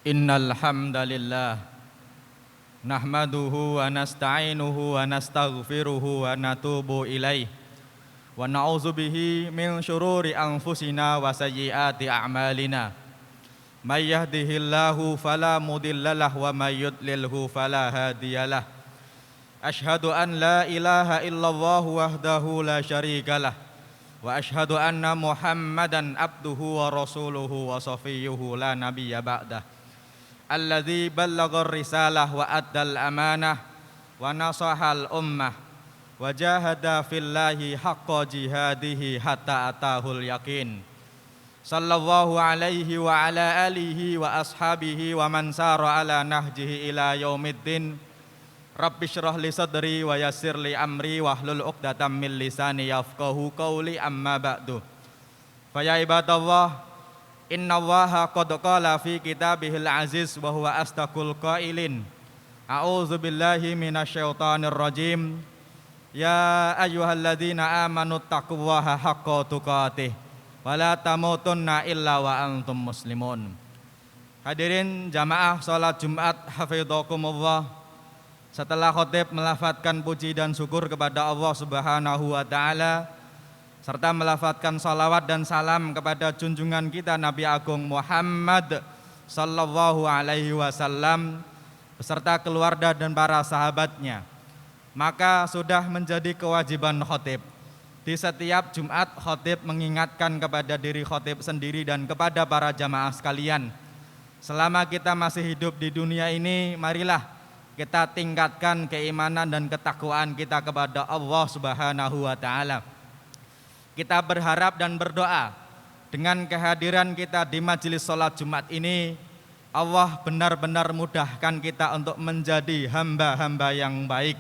Innal hamdalillah nahmaduhu wa nasta'inuhu wa nastaghfiruhu wa natubu ilaih wa na'udzu bihi min syururi anfusina wa sayyiati a'malina may yahdihillahu fala mudhillalah wa may yudlilhu fala hadiyalah asyhadu an la ilaha illallah wahdahu la syarikalah wa asyhadu anna muhammadan abduhu wa rasuluhu wa safiyyuhu la nabiyya ba'dah alladzi ballaghar risalah wa addal amanah wa nasahal ummah wa jahada fillahi haqqa jihadihi hatta atahul yaqin sallallahu alaihi wa ala alihi wa ashabihi wa man sara ala nahjihi ila yaumiddin rabbi shrah li sadri wa yassir li amri wahlul 'uqdatam min lisani yafqahu qawli amma ba'du fa ya ibadallah innallaha qad qala fi kitabihil aziz wa huwa astaqul qailin a'udzu billahi minasyaitonir rajim ya ayyuhalladzina amanu taqullaha haqqa tuqatih wa la tamutunna illa wa antum muslimun. Hadirin jamaah salat Jumat hafidhakumullah, setelah khatib melafadzkan puji dan syukur kepada Allah Subhanahu wa taala serta melafadzkan salawat dan salam kepada junjungan kita Nabi Agung Muhammad sallallahu alaihi wasallam beserta keluarga dan para sahabatnya, maka sudah menjadi kewajiban khatib di setiap Jumat khatib mengingatkan kepada diri khatib sendiri dan kepada para jamaah sekalian, selama kita masih hidup di dunia ini, marilah kita tingkatkan keimanan dan ketakwaan kita kepada Allah Subhanahu wa taala. Kita berharap dan berdoa dengan kehadiran kita di majelis sholat Jumat ini, Allah benar-benar mudahkan kita untuk menjadi hamba-hamba yang baik.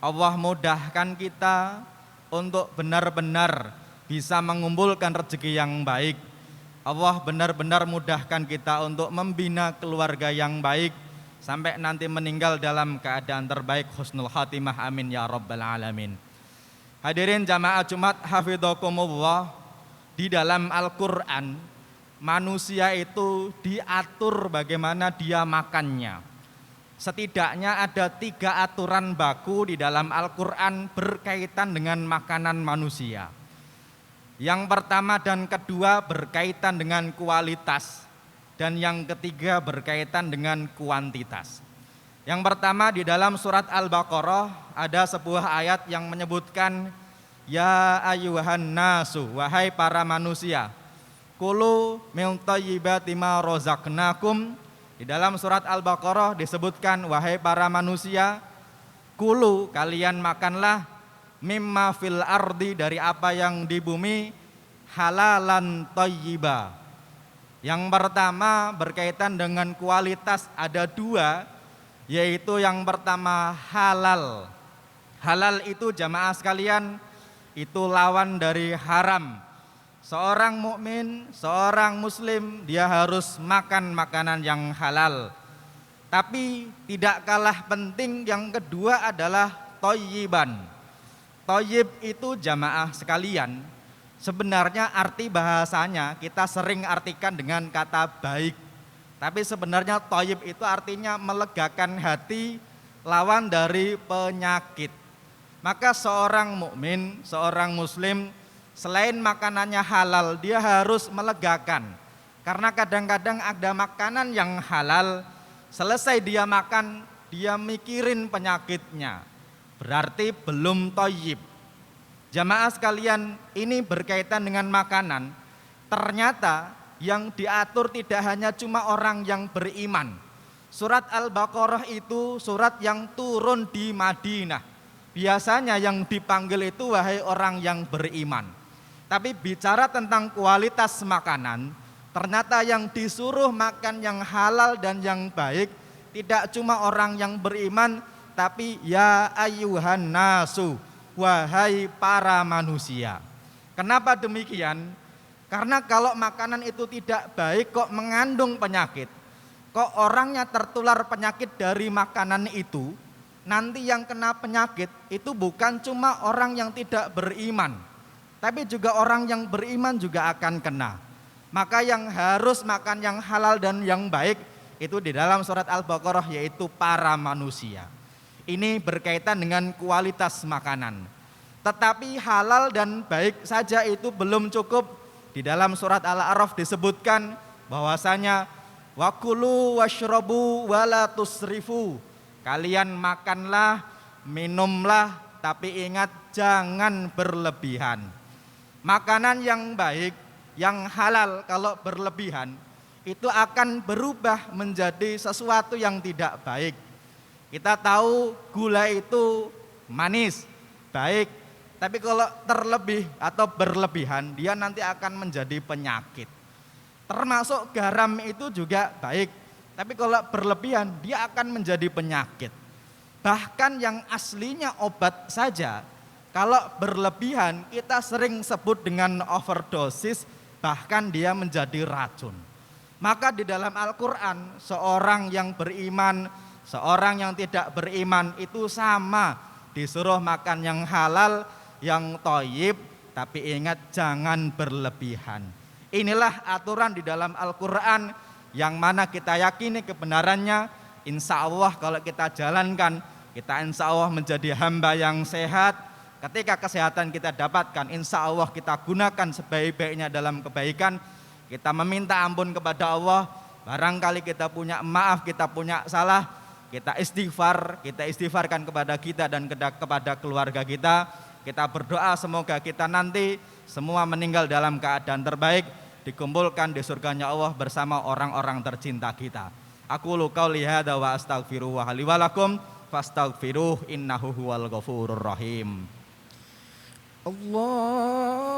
Allah mudahkan kita untuk benar-benar bisa mengumpulkan rezeki yang baik. Allah benar-benar mudahkan kita untuk membina keluarga yang baik sampai nanti meninggal dalam keadaan terbaik, husnul khatimah, amin ya rabbal alamin. Hadirin jamaah Jumat hafidhakumullah, di dalam Al-Quran manusia itu diatur bagaimana dia makannya. Setidaknya ada 3 aturan baku di dalam Al-Quran berkaitan dengan makanan manusia. Yang pertama dan kedua berkaitan dengan kualitas, dan yang ketiga berkaitan dengan kuantitas. Yang pertama di dalam surat Al-Baqarah ada sebuah ayat yang menyebutkan ya ayyuhan nasu, wahai para manusia, kulu min thayyibati ma razaqnakum. Di dalam surat Al-Baqarah disebutkan wahai para manusia, kulu, kalian makanlah, mimma fil ardi, dari apa yang di bumi, halalan thayyiba. Yang pertama berkaitan dengan kualitas ada 2, yaitu yang pertama halal. Halal itu jamaah sekalian itu lawan dari haram. Seorang mukmin, seorang muslim, dia harus makan makanan yang halal. Tapi tidak kalah penting yang kedua adalah thayyiban. Thayyib itu jamaah sekalian, sebenarnya arti bahasanya kita sering artikan dengan kata baik. Tapi sebenarnya thayyib itu artinya melegakan hati, lawan dari penyakit. Maka seorang mukmin, seorang muslim, selain makanannya halal, dia harus melegakan. Karena kadang-kadang ada makanan yang halal, selesai dia makan, dia mikirin penyakitnya. Berarti belum thayyib. Jamaah sekalian, ini berkaitan dengan makanan. Ternyata yang diatur tidak hanya cuma orang yang beriman. Surat Al-Baqarah itu surat yang turun di Madinah. Biasanya yang dipanggil itu wahai orang yang beriman. Tapi bicara tentang kualitas makanan, ternyata yang disuruh makan yang halal dan yang baik tidak cuma orang yang beriman, tapi ya ayyuhan nasu, wahai para manusia. Kenapa demikian? Karena kalau makanan itu tidak baik kok mengandung penyakit, kok orangnya tertular penyakit dari makanan itu, nanti yang kena penyakit itu bukan cuma orang yang tidak beriman, tapi juga orang yang beriman juga akan kena. Maka yang harus makan yang halal dan yang baik itu di dalam surat Al-Baqarah, yaitu para manusia. Ini berkaitan dengan kualitas makanan. Tetapi halal dan baik saja itu belum cukup. Di dalam surat Al-A'raf disebutkan bahwasanya wakulu washrabu wala tusrifu. Kalian makanlah, minumlah, tapi ingat jangan berlebihan. Makanan yang baik, yang halal kalau berlebihan itu akan berubah menjadi sesuatu yang tidak baik. Kita tahu gula itu manis, baik, tapi kalau terlebih atau berlebihan dia nanti akan menjadi penyakit. Termasuk garam itu juga baik, tapi kalau berlebihan dia akan menjadi penyakit. Bahkan yang aslinya obat saja, kalau berlebihan kita sering sebut dengan overdosis, bahkan dia menjadi racun. Maka di dalam Al-Quran seorang yang beriman, seorang yang tidak beriman itu sama, disuruh makan yang halal, yang thayyib, tapi ingat jangan berlebihan. Inilah aturan di dalam Al-Quran yang mana kita yakini kebenarannya. Insya Allah kalau kita jalankan, kita insya Allah menjadi hamba yang sehat. Ketika kesehatan kita dapatkan, insya Allah kita gunakan sebaik-baiknya dalam kebaikan. Kita meminta ampun kepada Allah. Barangkali kita punya maaf, kita punya salah, kita istighfarkan kepada kita dan kepada keluarga kita. Kita berdoa semoga kita nanti semua meninggal dalam keadaan terbaik, dikumpulkan di surganya Allah bersama orang-orang tercinta kita. Aku qauli hadza wa astaghfiruhu li wa lakum fastaghfiruh innahu huwal ghafurur rahim. Allahumma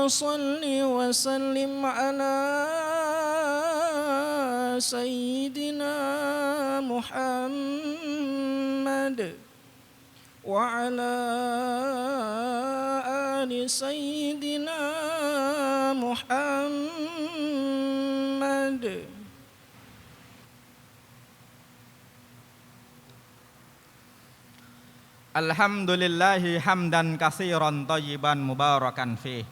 shalli wa sallim ala sayyidina Muhammad wa ala ali sayyidina Muhammad. Alhamdulillahi hamdan katsiran thayyiban mubarakan fih.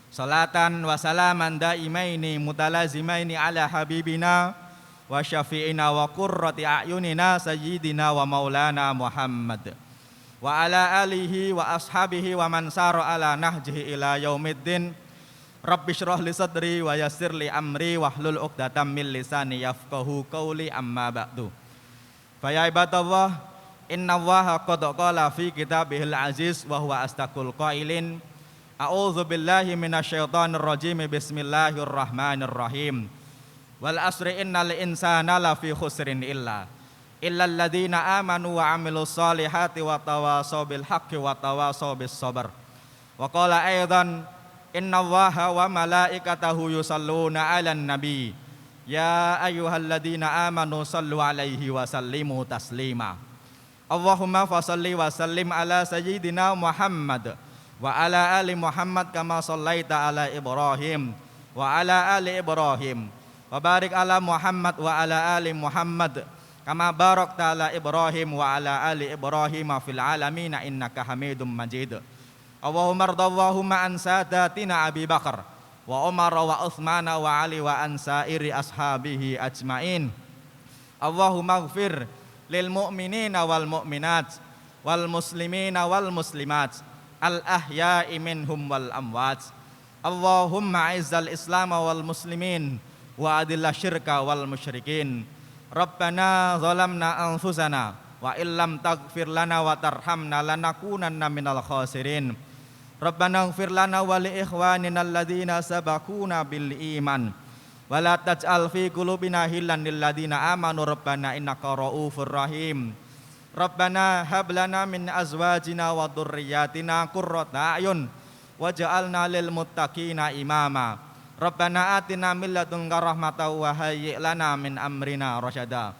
Salatan wa salaman daimaini mutalazimaini ala habibina wa syafi'ina wa qurrati a'yunina sayyidina wa maulana Muhammad wa ala alihi wa ashabihi wa man sara ala nahjihi ila yaumiddin. Rabbi shrah li sadri wa yassir li amri wahlul 'uqdatam min lisani yafqahu qawli, amma ba'du. Fa ya ibadallah, inna Allaha qad qala fi kitabihil aziz wa huwa astaqul qailin. A'udzu billahi minasyaitonir rajim. Bismillahirrahmanirrahim. Wal asri innal insana lafi khusrin illal ladzina amanu wa 'amilus solihati wa tawasaw bil haqqi wa tawasaw bis sabr. Wa qala aidan innallaha wa malaikatahu yusalluna 'alan nabi ya ayyuhalladzina amanu sallu 'alaihi wa sallimu taslima. Allahumma fasalli wa sallim ala sayyidina Muhammad wa ala ali Muhammad kama sallaita ala Ibrahim wa ala ali Ibrahim wa barik ala Muhammad wa ala ali Muhammad kama barakta ala Ibrahim wa ala ali Ibrahim fil alamin innaka Hamidum Majid. Allahumma ardallahumma an sadatina Abi Bakar wa Umar wa Utsman wa Ali wa an sairi ashabihi ajmain. Allahumma ighfir lil mu'minina wal mu'minat wal muslimina wal muslimat al ahya'i minhum wal amwat. Allahumma izzal islam wal muslimin wa adilla syirka wal musyrikin. Rabbana zalamna anfusana wa illam taghfir lana wa tarhamna lanakunanna minal khasirin. Rabbana ighfir lana wa li ikhwanina alladhina sabaquna bil iman wa la taj'al fi qulubina ghillan lil ladzina amanu rabbana innaka ra'ufur rahim. Rabbana hab lana min azwajina wa dhurriyyatina qurrata a'yun waj'alna lil muttaqina imama. Rabbana atina min ladunka rahmatan wa hayyi' lana min amrina rasyada.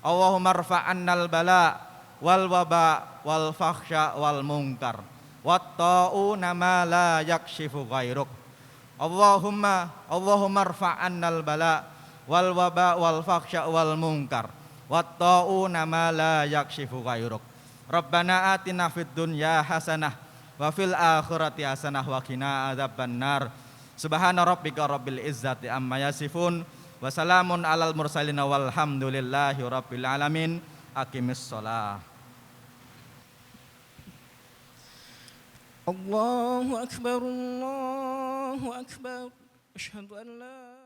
Allahumma rfa'annal bala wal waba wal fakhsya wal munkar wat ta'una ma la yakshifu ghairuk. Allahumma rfa'annal bala wal waba wal fakhsya wal munkar wat ta'una ma la yakshifu ghairuk. Rabbana atina fid dunya hasanah wa fil akhirati hasanah wa qina adzabannar. Subhana rabbika rabbil izzati amma yasifun. Wassalamun alal mursalin walhamdulillahi rabbil alamin. Aqimis shalah. Allahu akbar, Allahu akbar. Asyhadu an la